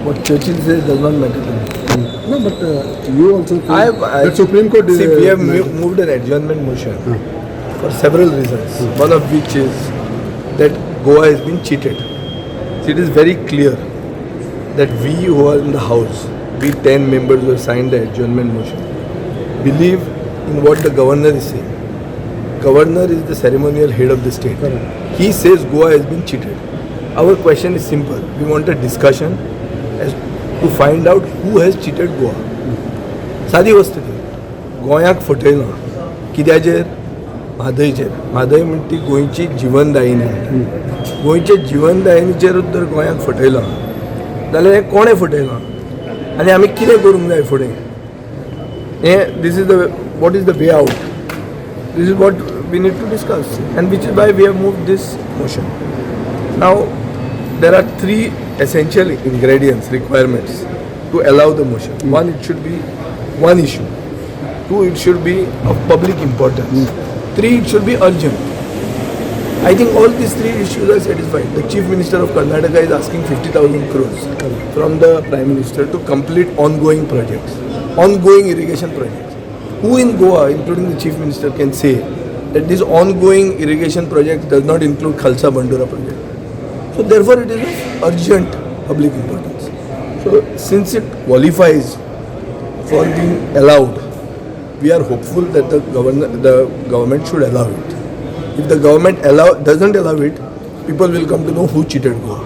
What Churchill says does not matter to me. No, but you also think I- that Supreme Court See, we have moved an adjournment motion for several reasons. One of which is that Goa has been cheated. See, it is very clear that we who are in the House, we 10 members who have signed the adjournment motion, believe in what the governor is saying. Governor is the ceremonial head of the state. He says Goa has been cheated. Our question is simple. We want a discussion as to find out who has cheated Goa. सादी वस्त ती गोंयाक फटयलां कित्याचेर म्हादयचेर म्हादय म्हणटा ती गोंयची जिवनदायिनी म्हणटा गोंयच्या जिवनदायिनीचेरूच जर गोंयाक फटयलां जाल्यार हें कोणें फटयलां आनी आमी कितें करूंक जाय फुडें हें this is the what is the way out this is what we need to discuss and which is why we have moved this motion now there are three essential ingredients, requirements to allow the motion. One, it should be one issue. Two, it should be of public importance. Three, it should be urgent. I think all these three issues are satisfied. The Chief Minister of Karnataka is asking 50,000 crores from the Prime Minister to complete ongoing projects, ongoing irrigation projects. Who in Goa, including the Chief Minister, can say that this ongoing irrigation project does not include Khalsa Bandura project? So therefore it is of urgent public importance. So since it qualifies for being allowed, we are hopeful that the government should allow it. If the government doesn't allow it, people will come to know who cheated Goa.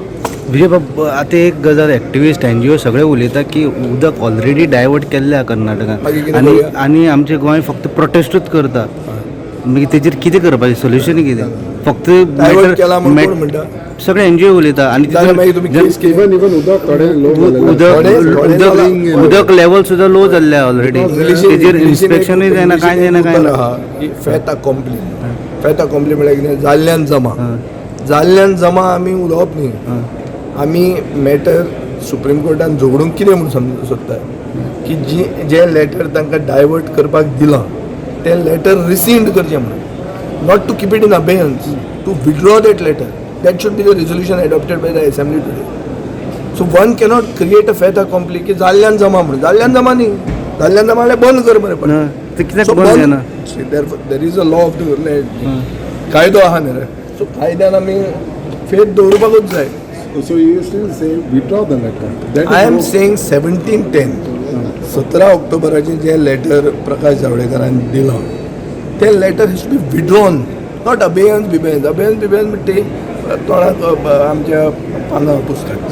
विजय बाब आता एक गजाल activist NGO सगळे उलयता की उदक already divert केल्ल्या कर्नाटकान आनी आमचे गोंय फक्त प्रोटेस्टूच करता मागीर तेजेर कितें करपाचें सोल्युशन कितें फक्त डायवर्ट केला म्हणून कोण म्हणटा सगळे एनजीओ उलयता आनी इवन उदक थोडे लो उदक लेवल सुद्दां लो जाल्ल्या ऑलरेडी तेजेर इन्स्पेक्शनूय जायना कांय जायना कांय ना फेता कॉम्प्ली म्हळ्यार कितें जाल्ल्यान जमा आमी उलोवप न्ही आमी मॅटर सुप्रीम कोर्टान झगडूंक कितें म्हणून समजूंक सोदता की जे लेटर तांकां डायवर्ट करपाक दिलां तें लेटर रिसिंड करचें म्हणून not to keep it in abeyance to withdraw that letter that should be the resolution adopted by the assembly today so one cannot create a fait accompli की जाल्ल्यान जमा म्हणून जाल्ल्यान जमा न्ही जाल्ल्यान जमा जाल्यार बंद कर बरें पण ते कित्याक बंद जायना there is a law of the land कायदो आहा न्ही रे सो कायद्यान आमी फेथ दवरपाकूच जाय So you still say withdraw the letter. I am saying 1710 17 ऑक्टोबराचें जें लेटर प्रकाश जावडेकरान दिलां तें letter has to be withdrawn not abeyance बिबेयन्स म्हणटा ती तोंडाक आमच्या पानां पुस्तक